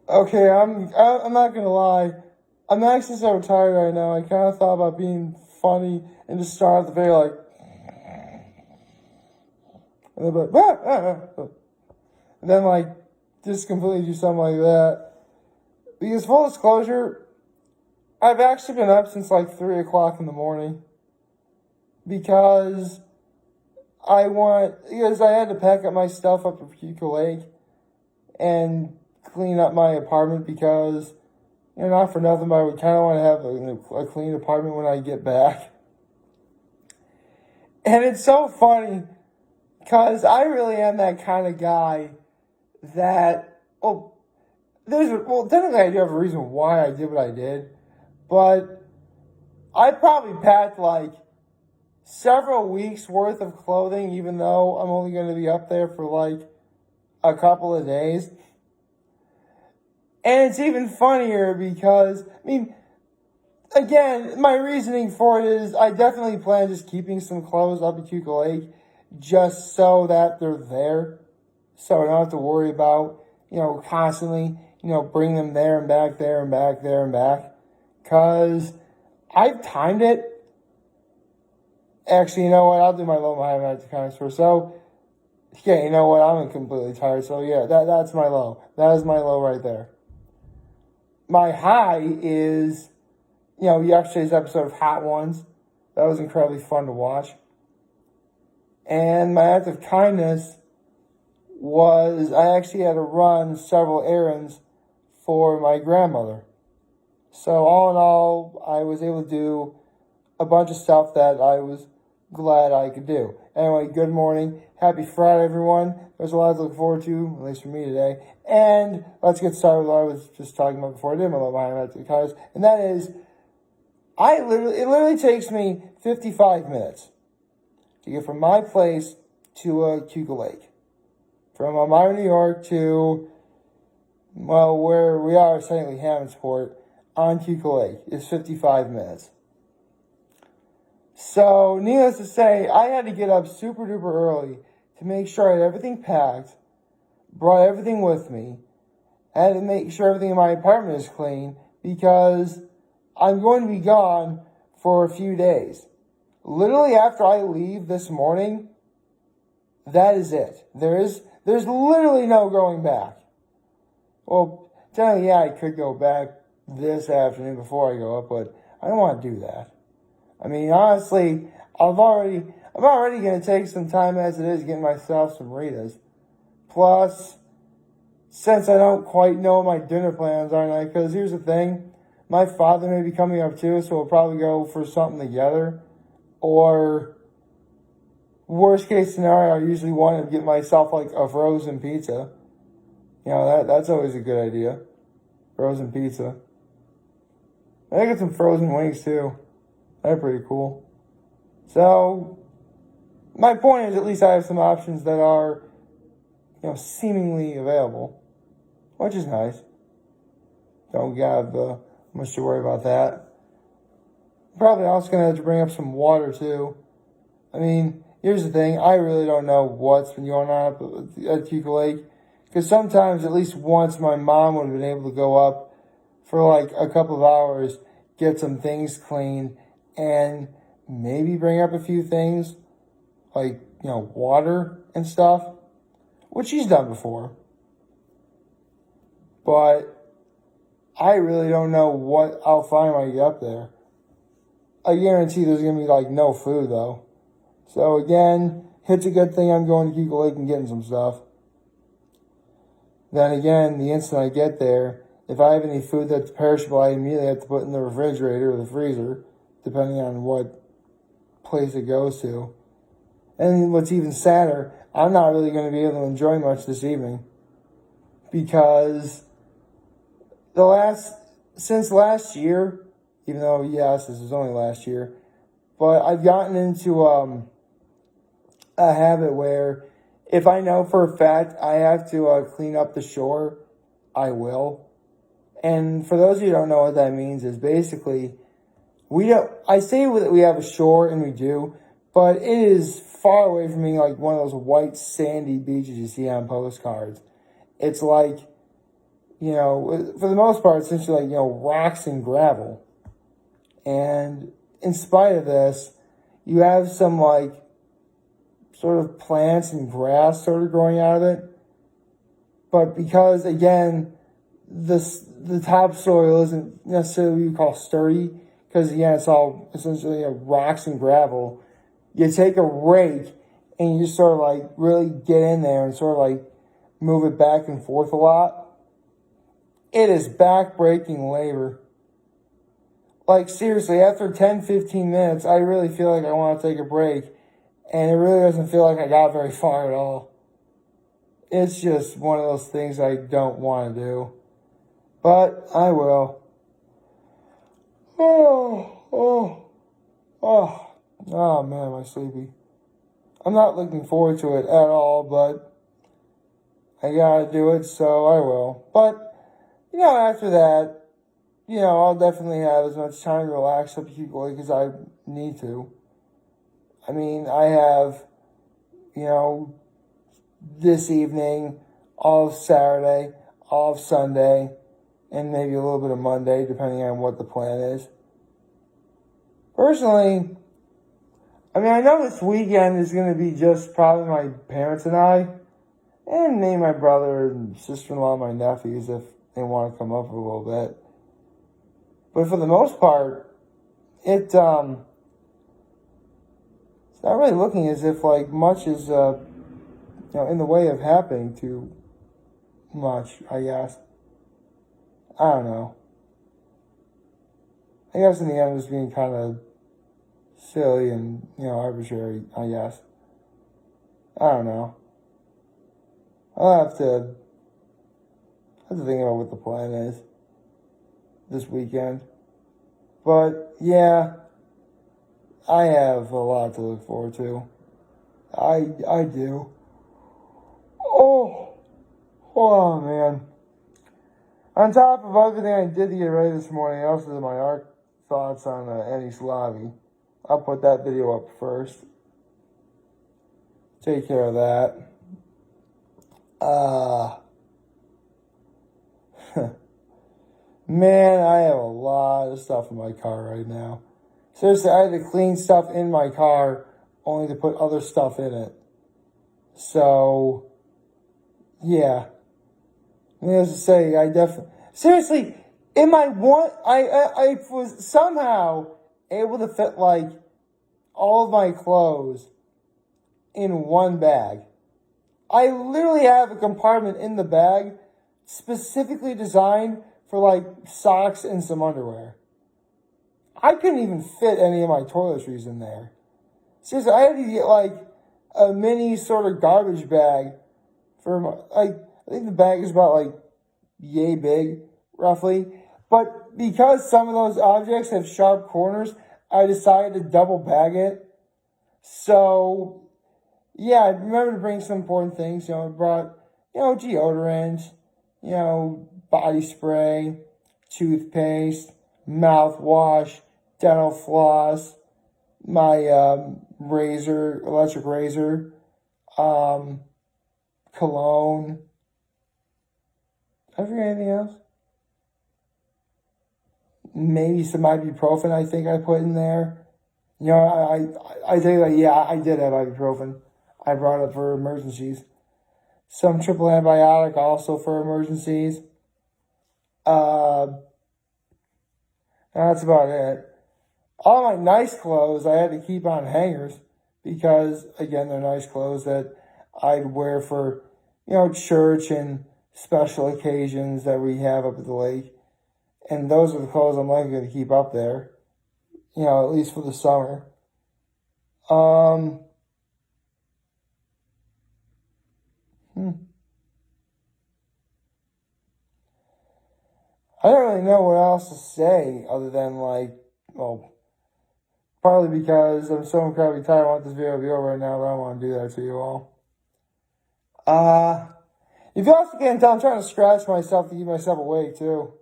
Okay, I'm not gonna lie. I'm actually so tired right now. I kind of thought about being funny and just start at the very like, and then, and then like just completely do something like that. Because full disclosure, I've actually been up since like 3 o'clock in the morning because because I had to pack up my stuff up at Keuka Lake and clean up my apartment because, not for nothing, but I would kind of want to have a clean apartment when I get back. And it's so funny because I really am that kind of guy that, technically I do have a reason why I did what I did, but I probably packed like several weeks worth of clothing, even though I'm only going to be up there for like a couple of days. And it's even funnier because, again, my reasoning for it is I definitely plan just keeping some clothes up at Keuka Lake just so that they're there. So I don't have to worry about, constantly, bring them there and back, there and back, there and back. Because I've timed it. Actually, you know what? I'll do my low, my high at the comic store. So, yeah, you know what? I'm completely tired. So, yeah, that's my low. That is my low right there. My high is, yesterday's episode of Hot Ones. That was incredibly fun to watch. And my act of kindness was I actually had to run several errands for my grandmother. So all in all, I was able to do a bunch of stuff that I was glad I could do. Anyway, good morning. Happy Friday, everyone. There's a lot to look forward to, at least for me today. And let's get started with what I was just talking about before I did my little and that is, it literally takes me 55 minutes to get from my place to Keuka Lake. From Elmira, New York to, where we are, technically Hammondsport, on Keuka Lake is 55 minutes. So, needless to say, I had to get up super duper early to make sure I had everything packed, brought everything with me, had to make sure everything in my apartment is clean because I'm going to be gone for a few days. Literally after I leave this morning, that is it. There's literally no going back. Well, technically, yeah, I could go back this afternoon before I go up, but I don't want to do that. Honestly, I'm already going to take some time as it is getting myself some Ritas. Plus, since I don't quite know what my dinner plans are, because here's the thing, my father may be coming up too, so we'll probably go for something together. Or, worst case scenario, I usually want to get myself like a frozen pizza. That's always a good idea. Frozen pizza. I get some frozen wings too. They're pretty cool. So, my point is at least I have some options that are, seemingly available, which is nice. Don't have much to worry about that. Probably also going to have to bring up some water too. Here's the thing. I really don't know what's been going on at Keuka Lake. Because sometimes, at least once, my mom would have been able to go up for like a couple of hours, get some things cleaned, and maybe bring up a few things like, water and stuff, which she's done before. But I really don't know what I'll find when I get up there. I guarantee there's going to be like no food though. So again, it's a good thing I'm going to Keuka Lake and getting some stuff. Then again, the instant I get there, if I have any food that's perishable, I immediately have to put in the refrigerator or the freezer, depending on what place it goes to. And what's even sadder, I'm not really going to be able to enjoy much this evening. Because since last year, even though, yes, this is only last year, but I've gotten into a habit where if I know for a fact I have to clean up the shore, I will. And for those of you who don't know what that means is basically, I say that we have a shore, and we do, but it is far away from being like one of those white sandy beaches you see on postcards. It's like, for the most part, essentially rocks and gravel. And in spite of this, you have some sort of plants and grass sort of growing out of it. But because, again, the topsoil isn't necessarily what you call sturdy, because, again, it's all essentially rocks and gravel, you take a rake and you just sort of really get in there and sort of move it back and forth a lot. It is back-breaking labor. Seriously, after 10, 15 minutes, I really feel like I want to take a break. And it really doesn't feel like I got very far at all. It's just one of those things I don't want to do. But I will. Oh man, am I sleepy. I'm not looking forward to it at all, but I gotta do it, so I will. But, after that, I'll definitely have as much time to relax up Keuka Lake as I need to. I mean, I have, this evening, all of Saturday, all of Sunday, and maybe a little bit of Monday, depending on what the plan is. Personally, I know this weekend is going to be just probably my parents and I, and maybe my brother and sister-in-law, my nephews, if they want to come up a little bit. But for the most part, it's not really looking as if much is in the way of happening too much, I guess. I don't know. I guess in the end it was being kind of silly and arbitrary, I guess. I don't know. I'll have to think about what the plan is this weekend. But yeah, I have a lot to look forward to. I do. Oh man. On top of everything I did to get ready this morning, I also did my art thoughts on Annie Slavi. I'll put that video up first. Take care of that. Man, I have a lot of stuff in my car right now. Seriously, I had to clean stuff in my car only to put other stuff in it. So, yeah. Needless to say, I definitely... Seriously, in my one... I was somehow able to fit, all of my clothes in one bag. I literally have a compartment in the bag specifically designed for, socks and some underwear. I couldn't even fit any of my toiletries in there. Seriously, I had to get, a mini sort of garbage bag for my, I think the bag is about, yay big, roughly. But because some of those objects have sharp corners, I decided to double bag it. So, yeah, I remember to bring some important things. I brought, deodorant, body spray, toothpaste, mouthwash, dental floss, my electric razor, cologne. Did I forget anything else? Maybe some ibuprofen I think I put in there. I think I did have ibuprofen. I brought it for emergencies. Some triple antibiotic also for emergencies. That's about it. All my nice clothes I had to keep on hangers because, again, they're nice clothes that I'd wear for, church and special occasions that we have up at the lake. And those are the clothes I'm likely to keep up there, at least for the summer. I don't really know what else to say other than partly because I'm so incredibly tired. I want this video to be over right now, but I don't want to do that to you all. If you also can't tell, I'm trying to scratch myself to keep myself awake too.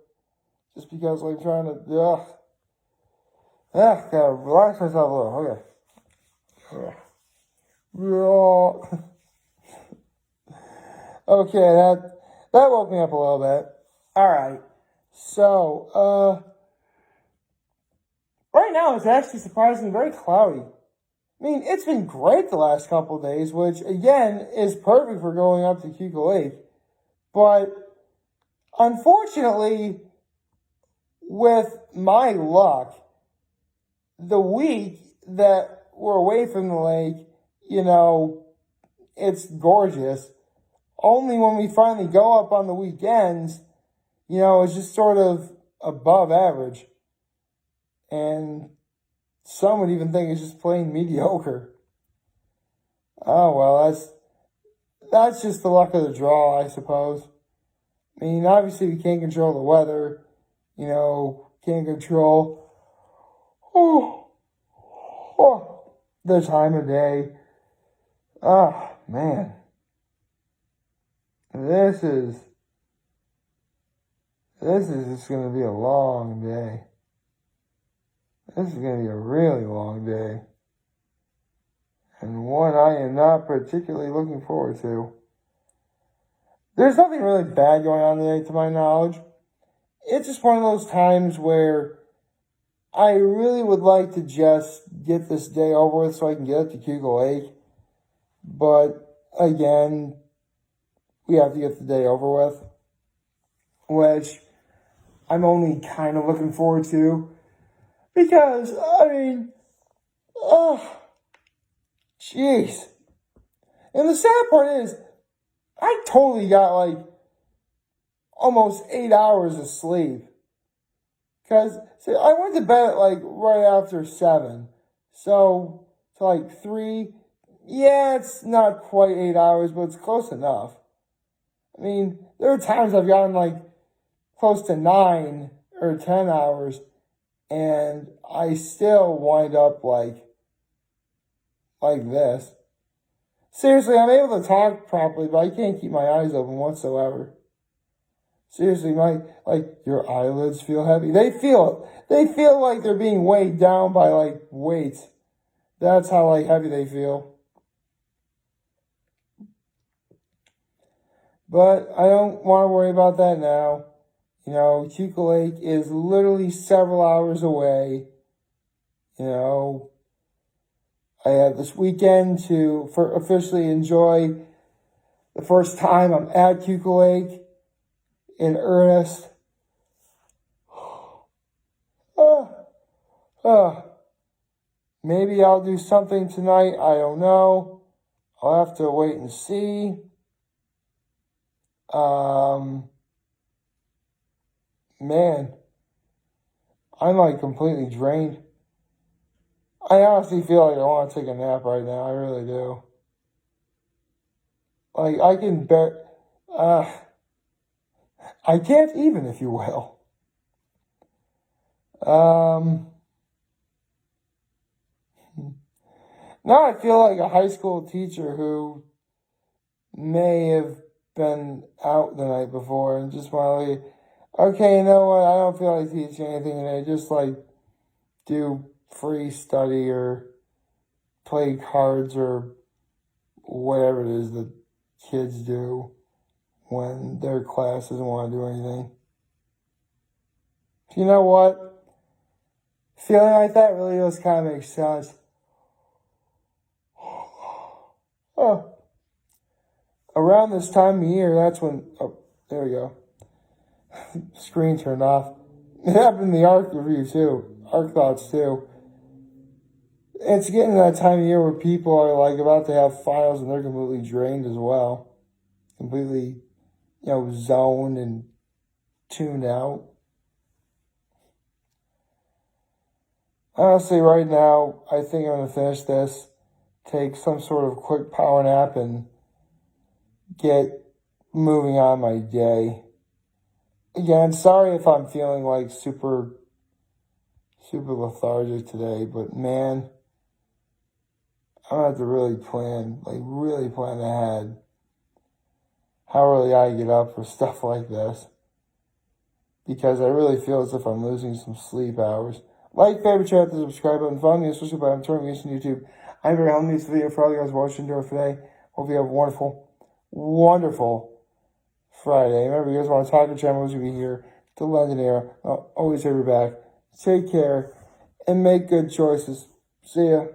Just because I'm trying to, gotta relax myself a little. Okay. Okay, that woke me up a little bit. Alright. So, right now it's actually surprisingly very cloudy. I mean, it's been great the last couple of days, which again is perfect for going up to Keuka Lake. But unfortunately, with my luck, the week that we're away from the lake, it's gorgeous. Only when we finally go up on the weekends, it's just sort of above average. And some would even think it's just plain mediocre. Oh, well, that's just the luck of the draw, I suppose. I mean, obviously we can't control the weather, can't control the time of day. Oh, man. This is just going to be a long day. This is going to be a really long day. And one I am not particularly looking forward to. There's nothing really bad going on today, to my knowledge. It's just one of those times where I really would like to just get this day over with so I can get up to Keuka Lake. But, again, we have to get the day over with, which I'm only kind of looking forward to. Because, jeez. And the sad part is, I totally got almost 8 hours of sleep. Because, see, I went to bed at right after 7. So, to 3. Yeah, it's not quite 8 hours, but it's close enough. I mean, there are times I've gotten close to 9 or 10 hours. And I still wind up like this. Seriously, I'm able to talk properly, but I can't keep my eyes open whatsoever. Seriously, your eyelids feel heavy. They feel like they're being weighed down by weights. That's how heavy they feel. But I don't want to worry about that now. Keuka Lake is literally several hours away. I have this weekend to officially enjoy the first time I'm at Keuka Lake in earnest. Maybe I'll do something tonight. I don't know. I'll have to wait and see. Man, I'm completely drained. I honestly feel like I want to take a nap right now. I really do. I can bet, I can't even, if you will. Now I feel like a high school teacher who may have been out the night before and just want to leave. Okay, you know what? I don't feel like teaching anything today. Just do free study or play cards or whatever it is that kids do when their class doesn't want to do anything. You know what? Feeling like that really does kind of make sense. Around this time of year, that's when... Oh, there we go. Screen turned off. It happened in the ARC review, too. ARC thoughts, too. It's getting that time of year where people are, about to have finals and they're completely drained as well. Completely, zoned and tuned out. Honestly, right now, I think I'm going to finish this, take some sort of quick power nap, and get moving on my day. Again, sorry if I'm feeling super lethargic today, but man, I'm going to have to really plan ahead how early I get up for stuff like this. Because I really feel as if I'm losing some sleep hours. Favorite, share, hit the subscribe button. Follow me, especially by turning me on YouTube. I'm very happy this video for all you guys watching today. Hope you have a wonderful, wonderful Friday. Remember, you guys want to talk to channels, you'll be here to London area. I'll always have your back. Take care and make good choices. See ya.